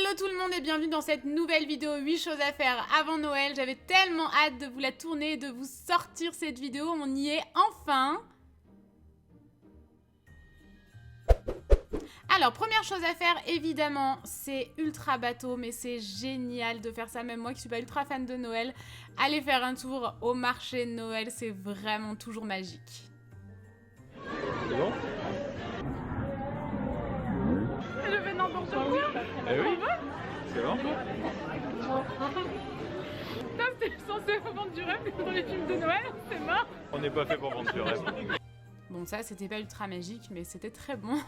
Hello tout le monde et bienvenue dans cette nouvelle vidéo 8 choses à faire avant Noël. J'avais tellement hâte de vous la tourner et de vous sortir cette vidéo, on y est enfin. Alors, première chose à faire, évidemment, c'est ultra bateau, mais c'est génial de faire ça, même moi qui suis pas ultra fan de Noël. Allez faire un tour au marché de Noël, c'est vraiment toujours magique. C'est bon? Je fais n'importe quoi. Eh oui, c'est bon. Putain, c'était censé vendre du rêve dans les films de Noël, c'est mort. On n'est pas fait pour vendre du rêve. Bon, ça, c'était pas ultra magique, mais c'était très bon.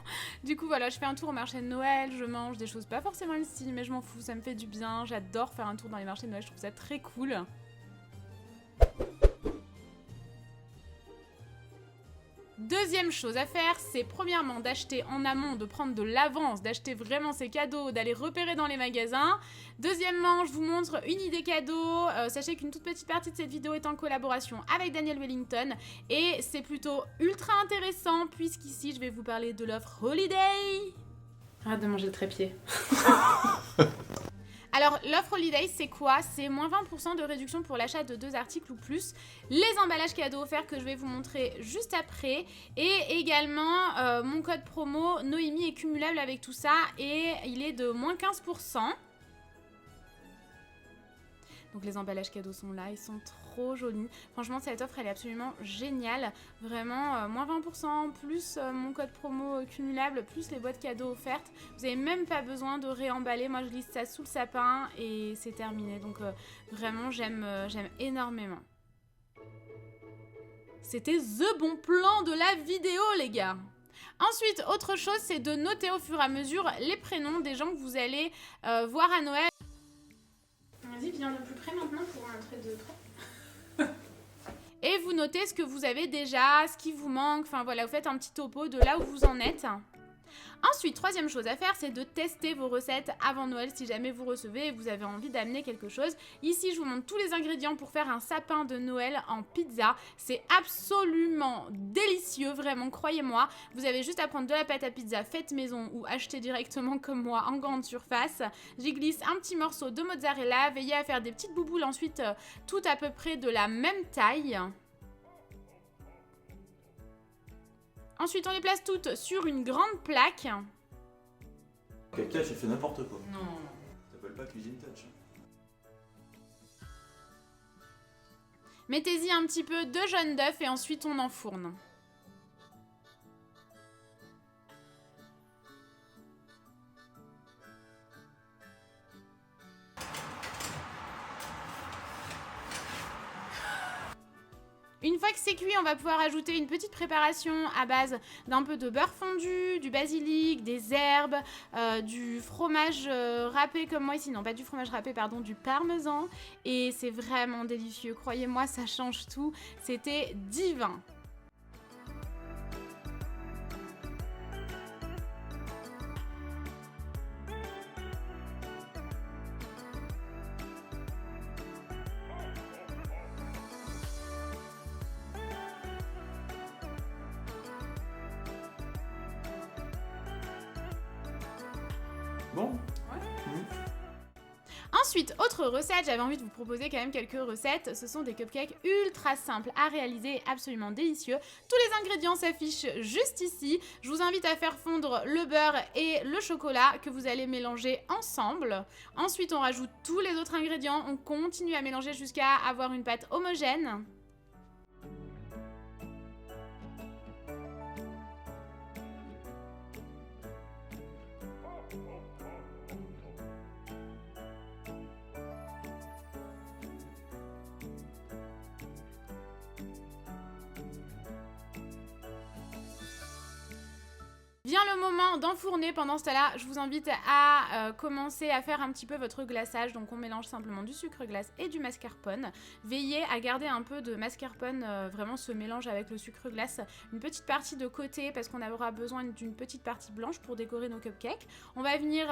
Du coup, voilà, je fais un tour au marché de Noël, je mange des choses pas forcément le style, mais je m'en fous, ça me fait du bien. J'adore faire un tour dans les marchés de Noël, je trouve ça très cool. Deuxième chose à faire, c'est premièrement d'acheter en amont, de prendre de l'avance, d'acheter vraiment ces cadeaux, d'aller repérer dans les magasins. Deuxièmement, je vous montre une idée cadeau. Sachez qu'une toute petite partie de cette vidéo est en collaboration avec Daniel Wellington et c'est plutôt ultra intéressant puisqu'ici je vais vous parler de l'offre Holiday. Arrête de manger le trépied. Alors, l'offre Holiday, c'est quoi? C'est moins 20% de réduction pour l'achat de 2 articles ou plus. Les emballages cadeaux offerts que je vais vous montrer juste après. Et également, mon code promo Noémie est cumulable avec tout ça et il est de moins 15%. Donc les emballages cadeaux sont là, ils sont trop jolis. Franchement, cette offre, elle est absolument géniale. Vraiment, moins 20%, plus mon code promo cumulable, plus les boîtes cadeaux offertes. Vous n'avez même pas besoin de réemballer. Moi, je liste ça sous le sapin et c'est terminé. Donc vraiment, j'aime énormément. C'était the bon plan de la vidéo, les gars. Ensuite, autre chose, c'est de noter au fur et à mesure les prénoms des gens que vous allez voir à Noël. Vas-y, viens de plus près maintenant pour montrer de près. Et vous notez ce que vous avez déjà, ce qui vous manque. Enfin voilà, vous faites un petit topo de là où vous en êtes. Ensuite, troisième chose à faire, c'est de tester vos recettes avant Noël si jamais vous recevez et vous avez envie d'amener quelque chose. Ici, je vous montre tous les ingrédients pour faire un sapin de Noël en pizza. C'est absolument délicieux, vraiment, croyez-moi. Vous avez juste à prendre de la pâte à pizza faite maison ou acheter directement comme moi en grande surface. J'y glisse un petit morceau de mozzarella. Veillez à faire des petites bouboules ensuite, toutes à peu près de la même taille. Ensuite, on les place toutes sur une grande plaque. Quelqu'un, j'ai fait n'importe quoi. Non. Ça s'appelle pas Cuisine Touch. Mettez-y un petit peu de jaune d'œuf et ensuite on enfourne. Une fois que c'est cuit, on va pouvoir ajouter une petite préparation à base d'un peu de beurre fondu, du basilic, des herbes, du fromage râpé comme moi ici. Non, pas du fromage râpé, pardon, du parmesan. Et c'est vraiment délicieux. Croyez-moi, ça change tout. C'était divin. Bon. Ensuite, autre recette, j'avais envie de vous proposer quand même quelques recettes. Ce sont des cupcakes ultra simples à réaliser et absolument délicieux. Tous les ingrédients s'affichent juste ici. Je vous invite à faire fondre le beurre et le chocolat que vous allez mélanger ensemble. Ensuite, on rajoute tous les autres ingrédients. On continue à mélanger jusqu'à avoir une pâte homogène. Vient le moment d'enfourner. Pendant ce temps-là, je vous invite à commencer à faire un petit peu votre glaçage. Donc on mélange simplement du sucre glace et du mascarpone. Veillez à garder un peu de mascarpone, vraiment ce mélange avec le sucre glace. Une petite partie de côté parce qu'on aura besoin d'une petite partie blanche pour décorer nos cupcakes. On va venir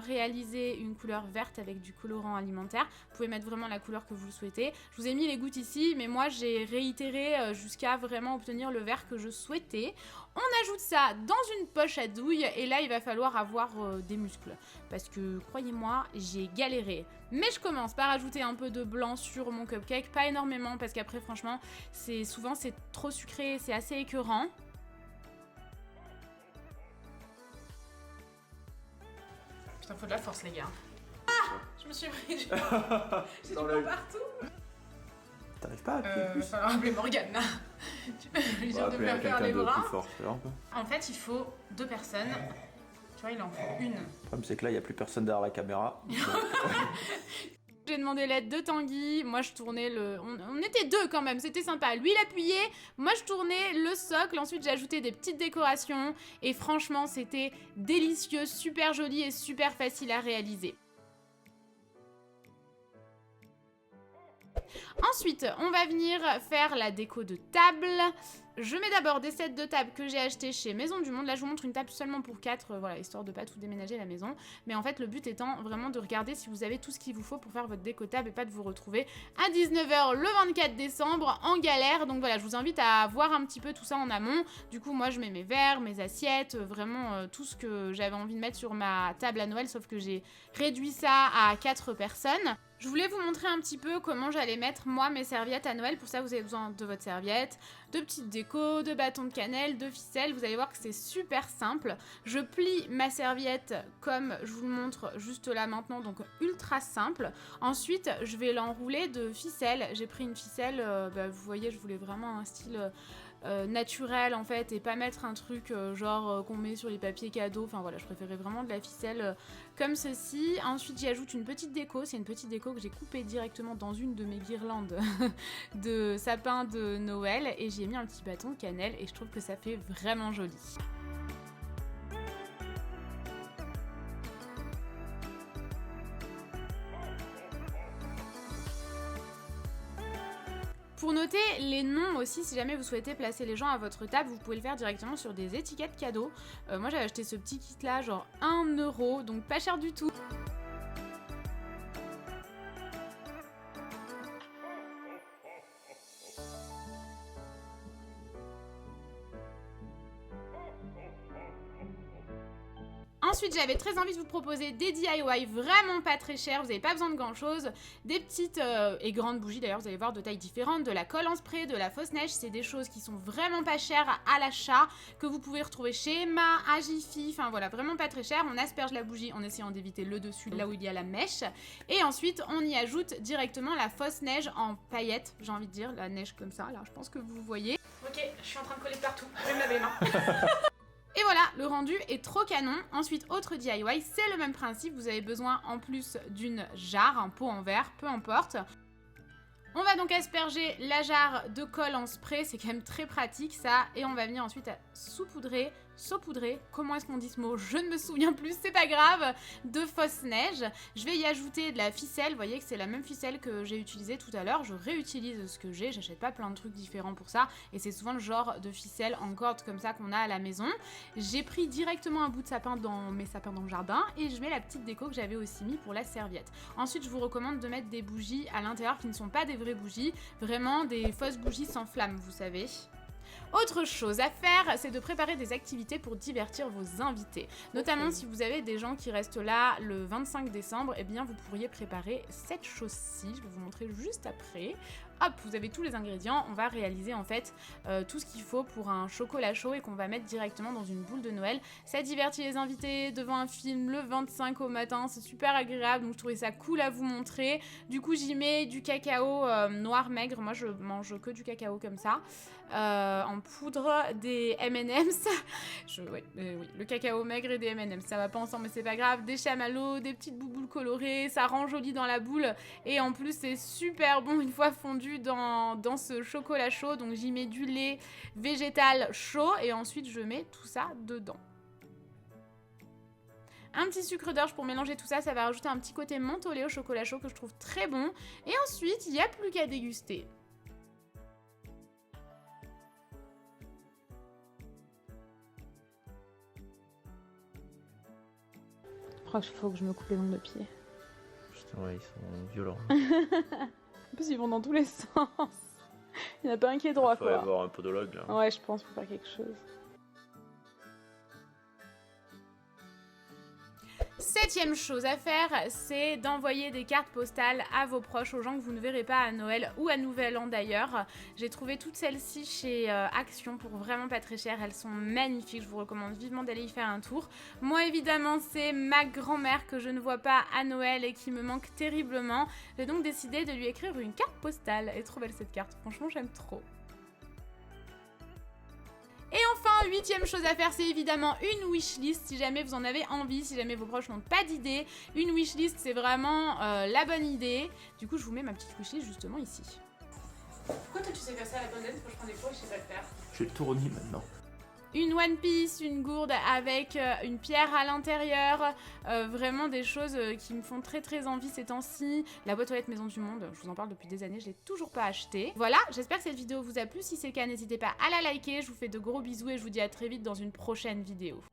réaliser une couleur verte avec du colorant alimentaire. Vous pouvez mettre vraiment la couleur que vous souhaitez. Je vous ai mis les gouttes ici, mais moi j'ai réitéré jusqu'à vraiment obtenir le vert que je souhaitais. On ajoute ça dans une poche à douille couilles et là il va falloir avoir des muscles. Parce que croyez-moi, j'ai galéré. Mais je commence par ajouter un peu de blanc sur mon cupcake, pas énormément parce qu'après franchement, souvent c'est trop sucré, c'est assez écœurant. Putain, faut de la force les gars. Ah, je me suis pris. J'ai du blanc partout. T'arrives pas à appuyer plus? Il va falloir appeler Morgane là. Tu peux lui dire de me faire les bras. En fait, il faut 2 personnes. Tu vois, il en faut une. Le problème, c'est que là, il n'y a plus personne derrière la caméra. J'ai demandé l'aide de Tanguy. Moi, je tournais le. On était 2 quand même, c'était sympa. Lui, il appuyait. Moi, je tournais le socle. Ensuite, j'ai ajouté des petites décorations. Et franchement, c'était délicieux, super joli et super facile à réaliser. Ensuite, on va venir faire la déco de table. Je mets d'abord des sets de table que j'ai achetés chez Maison du Monde. Là, je vous montre une table seulement pour 4, voilà, histoire de pas tout déménager à la maison. Mais en fait, le but étant vraiment de regarder si vous avez tout ce qu'il vous faut pour faire votre déco table et pas de vous retrouver à 19 h le 24 décembre en galère. Donc voilà, je vous invite à voir un petit peu tout ça en amont. Du coup, moi, je mets mes verres, mes assiettes, vraiment tout ce que j'avais envie de mettre sur ma table à Noël, sauf que j'ai réduit ça à 4 personnes. Je voulais vous montrer un petit peu comment j'allais mettre moi mes serviettes à Noël. Pour ça, vous avez besoin de votre serviette, de petites décos, de bâtons de cannelle, de ficelle. Vous allez voir que c'est super simple. Je plie ma serviette comme je vous le montre juste là maintenant, donc ultra simple. Ensuite, je vais l'enrouler de ficelle. J'ai pris une ficelle, vous voyez, je voulais vraiment un style naturel en fait et pas mettre un truc genre qu'on met sur les papiers cadeaux. Enfin voilà, je préférais vraiment de la ficelle comme ceci. Ensuite, j'y ajoute une petite déco. C'est une petite déco que j'ai coupée directement dans une de mes guirlandes de sapin de Noël et j'y ai mis un petit bâton de cannelle et je trouve que ça fait vraiment joli. Pour noter les noms aussi, si jamais vous souhaitez placer les gens à votre table, vous pouvez le faire directement sur des étiquettes cadeaux. Moi j'avais acheté ce petit kit là, genre 1 €, donc pas cher du tout. Ensuite, j'avais très envie de vous proposer des DIY vraiment pas très chers, vous n'avez pas besoin de grand chose, des petites et grandes bougies d'ailleurs, vous allez voir de tailles différentes, de la colle en spray, de la fausse neige, c'est des choses qui sont vraiment pas chères à l'achat, que vous pouvez retrouver chez Emma, à Jiffy, enfin voilà, vraiment pas très cher. On asperge la bougie en essayant d'éviter le dessus là où il y a la mèche, et ensuite on y ajoute directement la fausse neige en paillettes, j'ai envie de dire, la neige comme ça, là je pense que vous voyez. Ok, je suis en train de coller partout, je vais me laver les mains. Et voilà, le rendu est trop canon. Ensuite, autre DIY, c'est le même principe. Vous avez besoin en plus d'une jarre, un pot en verre, peu importe. On va donc asperger la jarre de colle en spray, c'est quand même très pratique ça. Et on va venir ensuite saupoudrer, comment est-ce qu'on dit ce mot? Je ne me souviens plus, c'est pas grave, de fausse neige. Je vais y ajouter de la ficelle, vous voyez que c'est la même ficelle que j'ai utilisée tout à l'heure. Je réutilise ce que j'ai, j'achète pas plein de trucs différents pour ça. Et c'est souvent le genre de ficelle en corde comme ça qu'on a à la maison. J'ai pris directement un bout de sapin dans mes sapins dans le jardin et je mets la petite déco que j'avais aussi mis pour la serviette. Ensuite, je vous recommande de mettre des bougies à l'intérieur qui ne sont pas des vraies bougies, vraiment des fausses bougies sans flamme, vous savez. Autre chose à faire, c'est de préparer des activités pour divertir vos invités. Notamment si vous avez des gens qui restent là le 25 décembre, eh bien vous pourriez préparer cette chose-ci. Je vais vous montrer juste après. Hop, vous avez tous les ingrédients. On va réaliser en fait tout ce qu'il faut pour un chocolat chaud et qu'on va mettre directement dans une boule de Noël. Ça divertit les invités devant un film le 25 au matin. C'est super agréable, donc je trouvais ça cool à vous montrer. Du coup, j'y mets du cacao noir maigre. Moi, je mange que du cacao comme ça. En poudre, des M&M's. Oui, le cacao maigre et des M&M's, ça va pas ensemble, mais c'est pas grave. Des chamallows, des petites bouboules colorées, ça rend joli dans la boule. Et en plus, c'est super bon une fois fondu dans ce chocolat chaud. Donc j'y mets du lait végétal chaud et ensuite je mets tout ça dedans. Un petit sucre d'orge pour mélanger tout ça, ça va rajouter un petit côté mentholé au chocolat chaud que je trouve très bon. Et ensuite, il n'y a plus qu'à déguster. Je crois qu'il faut que je me coupe les ongles de pied. Putain, ouais, ils sont violents. En plus, ils vont dans tous les sens. Il n'y en a pas un qui est droit, quoi. Il faut avoir un podologue, là. Ouais, je pense, pour faire quelque chose. 7e chose à faire, c'est d'envoyer des cartes postales à vos proches, aux gens que vous ne verrez pas à Noël ou à Nouvel An d'ailleurs. J'ai trouvé toutes celles-ci chez Action pour vraiment pas très cher. Elles sont magnifiques, je vous recommande vivement d'aller y faire un tour. Moi évidemment, c'est ma grand-mère que je ne vois pas à Noël et qui me manque terriblement. J'ai donc décidé de lui écrire une carte postale. Elle est trop belle cette carte, franchement j'aime trop. Et enfin, 8e chose à faire, c'est évidemment une wishlist si jamais vous en avez envie, si jamais vos proches n'ont pas d'idée. Une wishlist, c'est vraiment la bonne idée. Du coup, je vous mets ma petite wishlist justement ici. Pourquoi toi tu sais faire ça à la bonne date? Moi je prends des cours et je sais pas le faire. J'ai le tournis maintenant. Une One Piece, une gourde avec une pierre à l'intérieur, vraiment des choses qui me font très envie ces temps-ci. La boîte aux lettres Maison du Monde, je vous en parle depuis des années, je l'ai toujours pas achetée. Voilà, j'espère que cette vidéo vous a plu, si c'est le cas n'hésitez pas à la liker, je vous fais de gros bisous et je vous dis à très vite dans une prochaine vidéo.